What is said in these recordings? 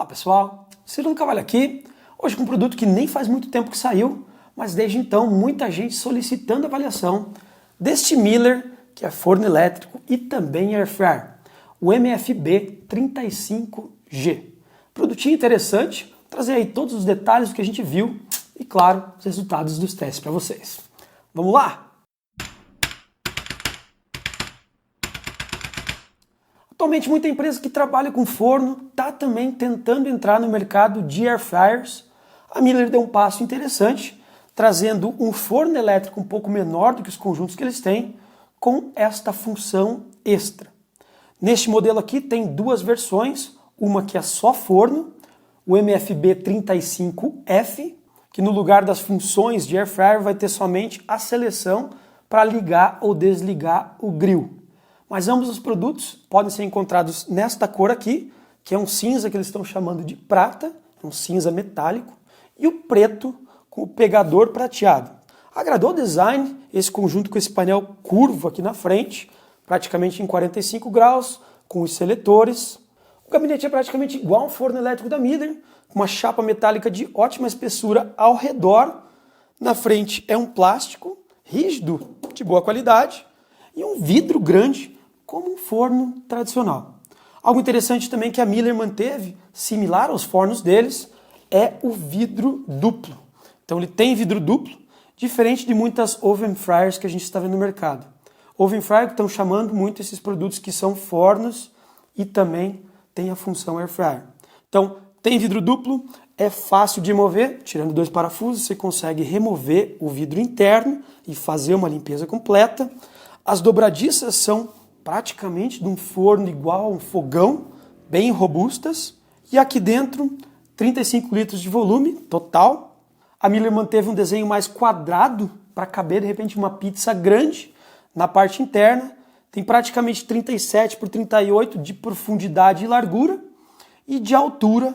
Pessoal, Cirilo Carvalho aqui, hoje com um produto que nem faz muito tempo que saiu, mas desde então muita gente solicitando avaliação deste Miele, que é forno elétrico e também air fryer, o MFB 35G. Produtinho interessante, vou trazer aí todos os detalhes do que a gente viu e, claro, os resultados dos testes para vocês. Vamos lá? Atualmente, muita empresa que trabalha com forno está também tentando entrar no mercado de air fryers. A Miele deu um passo interessante, trazendo um forno elétrico um pouco menor do que os conjuntos que eles têm, com esta função extra. Neste modelo aqui tem duas versões, uma que é só forno, o MFB 35F, que no lugar das funções de air fryer vai ter somente a seleção para ligar ou desligar o grill. Mas ambos os produtos podem ser encontrados nesta cor aqui, que é um cinza que eles estão chamando de prata, um cinza metálico, e o preto com o pegador prateado. Agradou o design, esse conjunto com esse painel curvo aqui na frente, praticamente em 45 graus, com os seletores. O gabinete é praticamente igual ao forno elétrico da Miele, com uma chapa metálica de ótima espessura ao redor. Na frente é um plástico rígido, de boa qualidade, e um vidro grande, como um forno tradicional. Algo interessante também que a Miele manteve, similar aos fornos deles, é o vidro duplo. Então ele tem vidro duplo, diferente de muitas oven fryers que a gente está vendo no mercado. Oven fryer que estão chamando muito esses produtos que são fornos e também tem a função air fryer. Então tem vidro duplo, é fácil de remover, tirando dois parafusos você consegue remover o vidro interno e fazer uma limpeza completa. As dobradiças são praticamente de um forno igual a um fogão, bem robustas. E aqui dentro, 35 litros de volume total. A Miele manteve um desenho mais quadrado para caber, de repente, uma pizza grande na parte interna. Tem praticamente 37 por 38 de profundidade e largura e de altura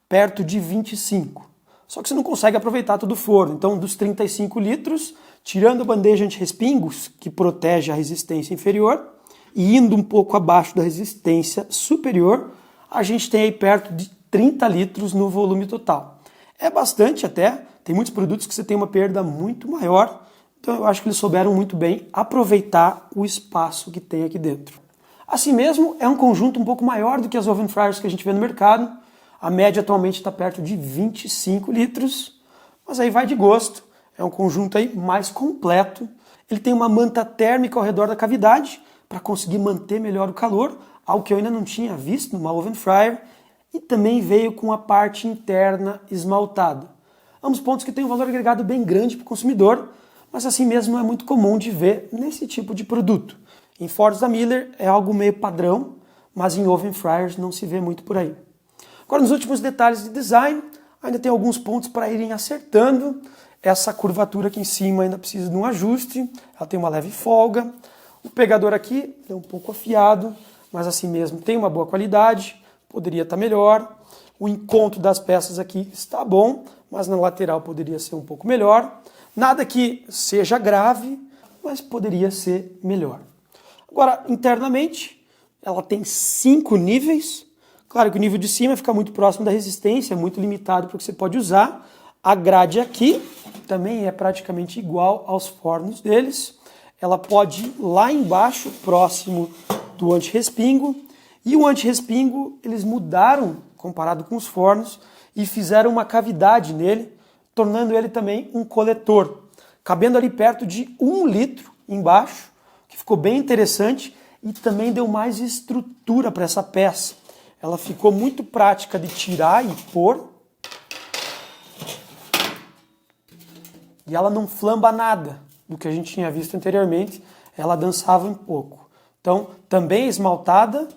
perto de 25. Só que você não consegue aproveitar todo o forno. Então, dos 35 litros, tirando a bandeja anti-respingos, que protege a resistência inferior, e indo um pouco abaixo da resistência superior, a gente tem aí perto de 30 litros no volume total. É bastante até, tem muitos produtos que você tem uma perda muito maior, então eu acho que eles souberam muito bem aproveitar o espaço que tem aqui dentro. Assim mesmo, é um conjunto um pouco maior do que as oven fryers que a gente vê no mercado. A média atualmente está perto de 25 litros, mas aí vai de gosto. É um conjunto aí mais completo. Ele tem uma manta térmica ao redor da cavidade para conseguir manter melhor o calor, algo que eu ainda não tinha visto numa oven fryer, e também veio com a parte interna esmaltada. Ambos pontos que têm um valor agregado bem grande para o consumidor, mas assim mesmo é muito comum de ver nesse tipo de produto. Em fornos da Miele é algo meio padrão, mas em oven fryers não se vê muito por aí. Agora, nos últimos detalhes de design, ainda tem alguns pontos para irem acertando. Essa curvatura aqui em cima ainda precisa de um ajuste, ela tem uma leve folga. O pegador aqui é um pouco afiado, mas assim mesmo tem uma boa qualidade, poderia estar melhor. O encontro das peças aqui está bom, mas na lateral poderia ser um pouco melhor. Nada que seja grave, mas poderia ser melhor. Agora, internamente, ela tem 5 níveis. Claro que o nível de cima fica muito próximo da resistência, é muito limitado para o que você pode usar. A grade aqui também é praticamente igual aos fornos deles. Ela pode ir lá embaixo, próximo do anti-respingo. E o anti-respingo eles mudaram comparado com os fornos e fizeram uma cavidade nele, tornando ele também um coletor, cabendo ali perto de 1 litro embaixo, que ficou bem interessante e também deu mais estrutura para essa peça. Ela ficou muito prática de tirar e pôr. E ela não flamba nada do que a gente tinha visto anteriormente. Ela dançava um pouco. Então, também esmaltada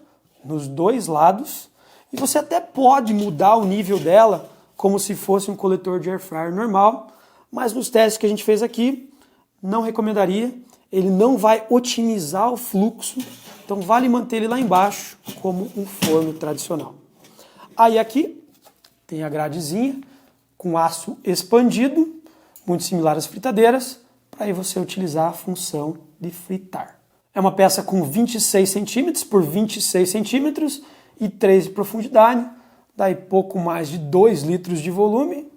nos dois lados. E você até pode mudar o nível dela como se fosse um coletor de air fryer normal. Mas nos testes que a gente fez aqui, não recomendaria. Ele não vai otimizar o fluxo. Então vale manter ele lá embaixo como um forno tradicional. Aí aqui tem a gradezinha com aço expandido, muito similar às fritadeiras, para aí você utilizar a função de fritar. É uma peça com 26 centímetros por 26 centímetros e 3 de profundidade. daí pouco mais de 2 litros de volume.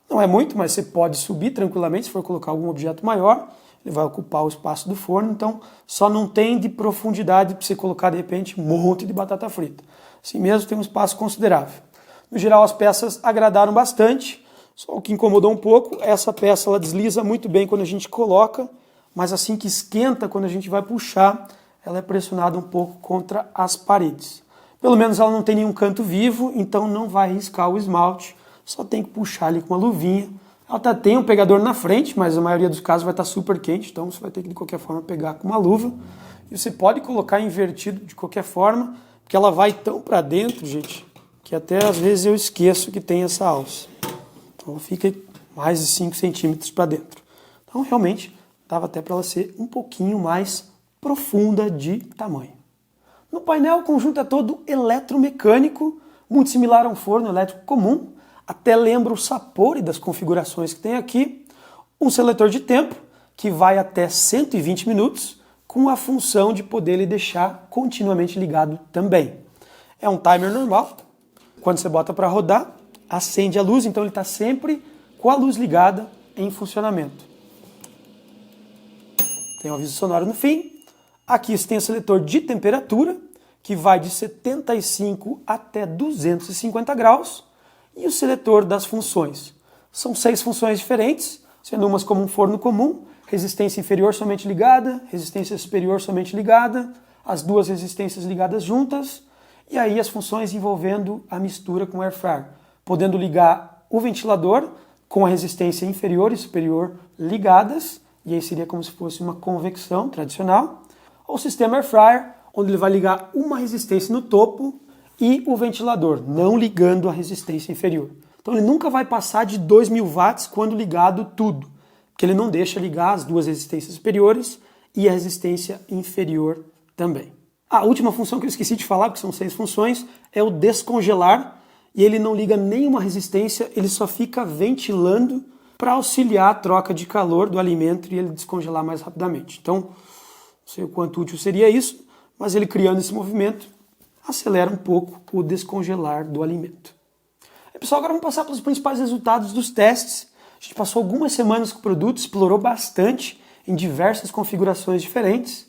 Não é muito, mas você pode subir tranquilamente se for colocar algum objeto maior. Ele vai ocupar o espaço do forno, então só não tem de profundidade para você colocar de repente um monte de batata frita. Assim mesmo tem um espaço considerável. No geral as peças agradaram bastante, só o que incomodou um pouco, essa peça ela desliza muito bem quando a gente coloca, mas assim que esquenta, quando a gente vai puxar, ela é pressionada um pouco contra as paredes. Pelo menos ela não tem nenhum canto vivo, então não vai riscar o esmalte, só tem que puxar ali com uma luvinha. Ela até tem um pegador na frente, mas a maioria dos casos vai estar super quente, então você vai ter que de qualquer forma pegar com uma luva. E você pode colocar invertido de qualquer forma, porque ela vai tão para dentro, gente, que até às vezes eu esqueço que tem essa alça. Então fica mais de 5 centímetros para dentro. Então realmente dava até para ela ser um pouquinho mais profunda de tamanho. No painel o conjunto é todo eletromecânico, muito similar a um forno elétrico comum. Até lembra o Sapori das configurações que tem aqui. Um seletor de tempo, que vai até 120 minutos, com a função de poder ele deixar continuamente ligado também. É um timer normal. Quando você bota para rodar, acende a luz, então ele está sempre com a luz ligada em funcionamento. Tem um aviso sonoro no fim. Aqui você tem o seletor de temperatura, que vai de 75 até 250 graus. E o seletor das funções. São 6 funções diferentes, sendo umas como um forno comum, resistência inferior somente ligada, resistência superior somente ligada, as duas resistências ligadas juntas, e aí as funções envolvendo a mistura com o air fryer, podendo ligar o ventilador com a resistência inferior e superior ligadas, e aí seria como se fosse uma convecção tradicional, ou o sistema air fryer, onde ele vai ligar uma resistência no topo e o ventilador, não ligando a resistência inferior. Então ele nunca vai passar de 2.000 watts quando ligado tudo, porque ele não deixa ligar as duas resistências superiores e a resistência inferior também. A última função que eu esqueci de falar, porque são 6 funções, é o descongelar, e ele não liga nenhuma resistência, ele só fica ventilando para auxiliar a troca de calor do alimento e ele descongelar mais rapidamente. Então, não sei o quanto útil seria isso, mas ele criando esse movimento, acelera um pouco o descongelar do alimento. E, pessoal, agora vamos passar pelos principais resultados dos testes. A gente passou algumas semanas com o produto, explorou bastante em diversas configurações diferentes.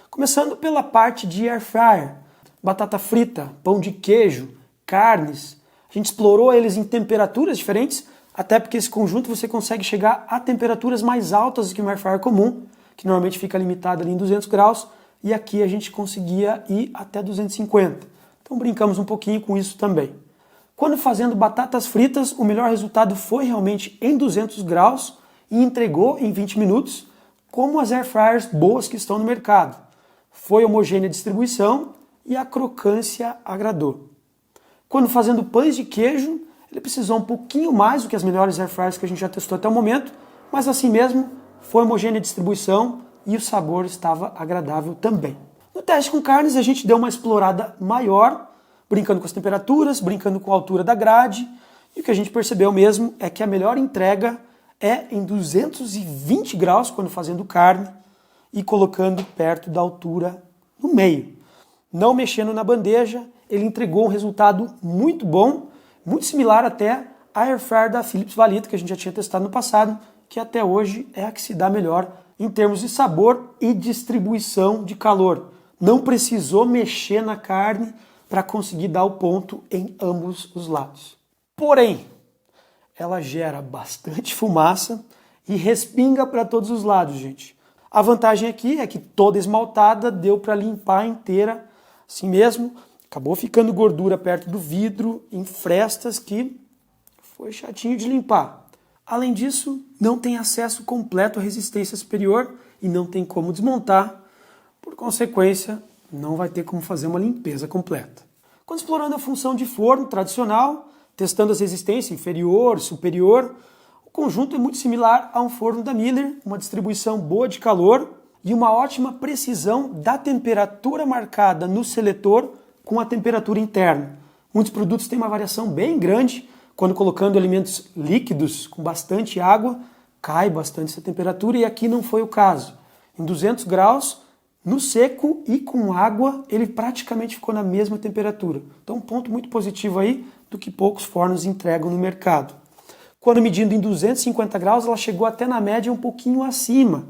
Começando pela parte de air fryer, batata frita, pão de queijo, carnes. A gente explorou eles em temperaturas diferentes, até porque esse conjunto você consegue chegar a temperaturas mais altas do que um air fryer comum, que normalmente fica limitado ali em 200 graus, e aqui a gente conseguia ir até 250. Então brincamos um pouquinho com isso também. Quando fazendo batatas fritas, o melhor resultado foi realmente em 200 graus e entregou em 20 minutos, como as air fryers boas que estão no mercado. Foi homogênea a distribuição e a crocância agradou. Quando fazendo pães de queijo, ele precisou um pouquinho mais do que as melhores air fryers que a gente já testou até o momento, mas assim mesmo foi homogênea a distribuição e o sabor estava agradável também. No teste com carnes a gente deu uma explorada maior, brincando com as temperaturas, brincando com a altura da grade, e o que a gente percebeu mesmo é que a melhor entrega é em 220 graus quando fazendo carne e colocando perto da altura no meio. Não mexendo na bandeja, ele entregou um resultado muito bom, muito similar até à air fryer da Philips Valito, que a gente já tinha testado no passado, que até hoje é a que se dá melhor em termos de sabor e distribuição de calor. Não precisou mexer na carne para conseguir dar o ponto em ambos os lados. Porém, ela gera bastante fumaça e respinga para todos os lados, gente. A vantagem aqui é que toda esmaltada deu para limpar inteira, assim mesmo. Acabou ficando gordura perto do vidro, em frestas que foi chatinho de limpar. Além disso, não tem acesso completo à resistência superior e não tem como desmontar. Por consequência, não vai ter como fazer uma limpeza completa. Quando explorando a função de forno tradicional, testando as resistências inferior, superior, o conjunto é muito similar a um forno da Miele, uma distribuição boa de calor e uma ótima precisão da temperatura marcada no seletor com a temperatura interna. Muitos produtos têm uma variação bem grande, quando colocando alimentos líquidos com bastante água, cai bastante essa temperatura e aqui não foi o caso. Em 200 graus, no seco e com água, ele praticamente ficou na mesma temperatura. Então um ponto muito positivo aí do que poucos fornos entregam no mercado. Quando medindo em 250 graus, ela chegou até na média um pouquinho acima,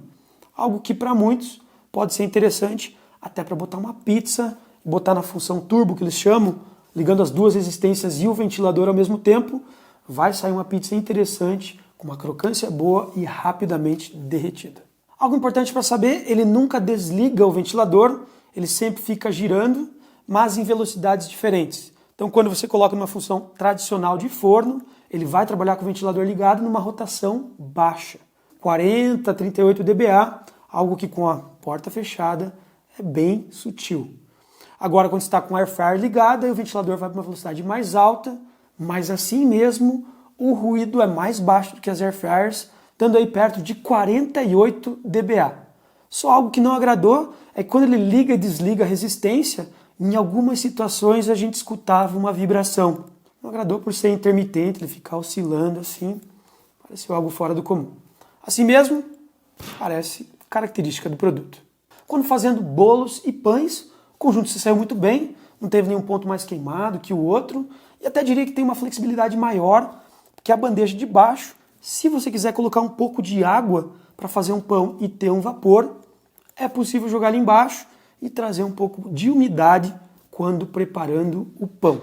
algo que para muitos pode ser interessante até para botar uma pizza, botar na função turbo que eles chamam, ligando as duas resistências e o ventilador ao mesmo tempo, vai sair uma pizza interessante, com uma crocância boa e rapidamente derretida. Algo importante para saber, ele nunca desliga o ventilador, ele sempre fica girando, mas em velocidades diferentes. Então quando você coloca numa função tradicional de forno, ele vai trabalhar com o ventilador ligado numa rotação baixa, 40, 38 dBA, algo que com a porta fechada é bem sutil. Agora quando está com o air fryer ligado, aí o ventilador vai para uma velocidade mais alta, mas assim mesmo o ruído é mais baixo do que as air fryers, dando aí perto de 48 dBA. Só algo que não agradou é que quando ele liga e desliga a resistência, em algumas situações a gente escutava uma vibração. Não agradou por ser intermitente, ele ficar oscilando assim, pareceu algo fora do comum. Assim mesmo, parece característica do produto. Quando fazendo bolos e pães, o conjunto se saiu muito bem, não teve nenhum ponto mais queimado que o outro, e até diria que tem uma flexibilidade maior que a bandeja de baixo. Se você quiser colocar um pouco de água para fazer um pão e ter um vapor, é possível jogar ali embaixo e trazer um pouco de umidade quando preparando o pão.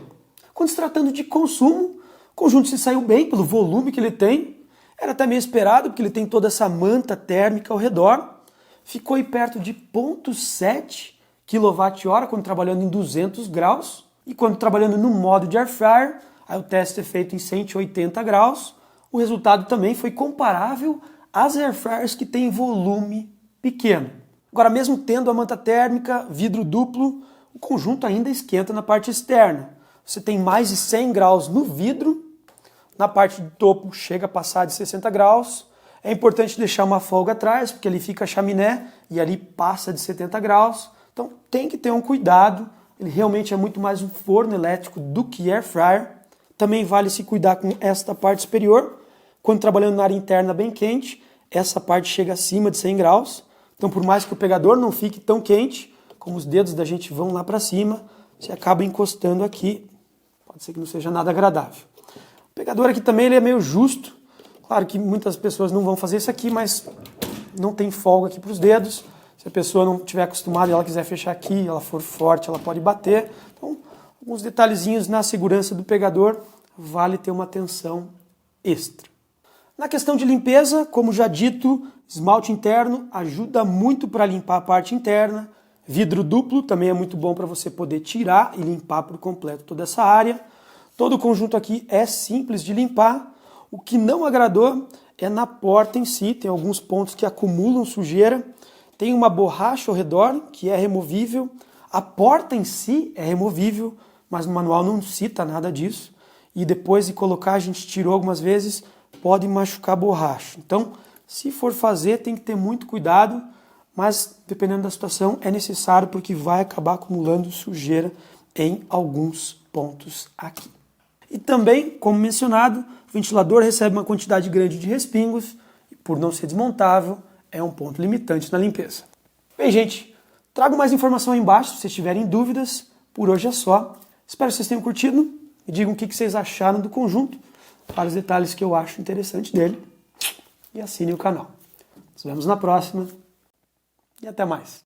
Quando se tratando de consumo, o conjunto se saiu bem pelo volume que ele tem. Era até meio esperado, porque ele tem toda essa manta térmica ao redor. Ficou aí perto de 0,7 kWh quando trabalhando em 200 graus. E quando trabalhando no modo de air fryer, aí o teste é feito em 180 graus. O resultado também foi comparável às air fryers que têm volume pequeno. Agora, mesmo tendo a manta térmica, vidro duplo, o conjunto ainda esquenta na parte externa. Você tem mais de 100 graus no vidro, na parte de topo chega a passar de 60 graus. É importante deixar uma folga atrás, porque ali fica a chaminé e ali passa de 70 graus. Então tem que ter um cuidado, ele realmente é muito mais um forno elétrico do que air fryer. Também vale se cuidar com esta parte superior. Quando trabalhando na área interna bem quente, essa parte chega acima de 100 graus. Então por mais que o pegador não fique tão quente, como os dedos da gente vão lá para cima, você acaba encostando aqui. Pode ser que não seja nada agradável. O pegador aqui também ele é meio justo. Claro que muitas pessoas não vão fazer isso aqui, mas não tem folga aqui para os dedos. Se a pessoa não estiver acostumada e ela quiser fechar aqui, ela for forte, ela pode bater. Então, alguns detalhezinhos na segurança do pegador, vale ter uma atenção extra. Na questão de limpeza, como já dito, esmalte interno ajuda muito para limpar a parte interna. Vidro duplo também é muito bom para você poder tirar e limpar por completo toda essa área. Todo o conjunto aqui é simples de limpar. O que não agradou é na porta em si, tem alguns pontos que acumulam sujeira. Tem uma borracha ao redor que é removível. A porta em si é removível, mas no manual não cita nada disso. E depois de colocar, a gente tirou algumas vezes, pode machucar a borracha. Então, se for fazer, tem que ter muito cuidado, mas dependendo da situação é necessário porque vai acabar acumulando sujeira em alguns pontos aqui. E também, como mencionado, o ventilador recebe uma quantidade grande de respingos e por não ser desmontável, é um ponto limitante na limpeza. Bem, gente, trago mais informação aí embaixo se vocês tiverem dúvidas. Por hoje é só. Espero que vocês tenham curtido. Me digam o que vocês acharam do conjunto, vários detalhes que eu acho interessante dele. E assinem o canal. Nos vemos na próxima e até mais.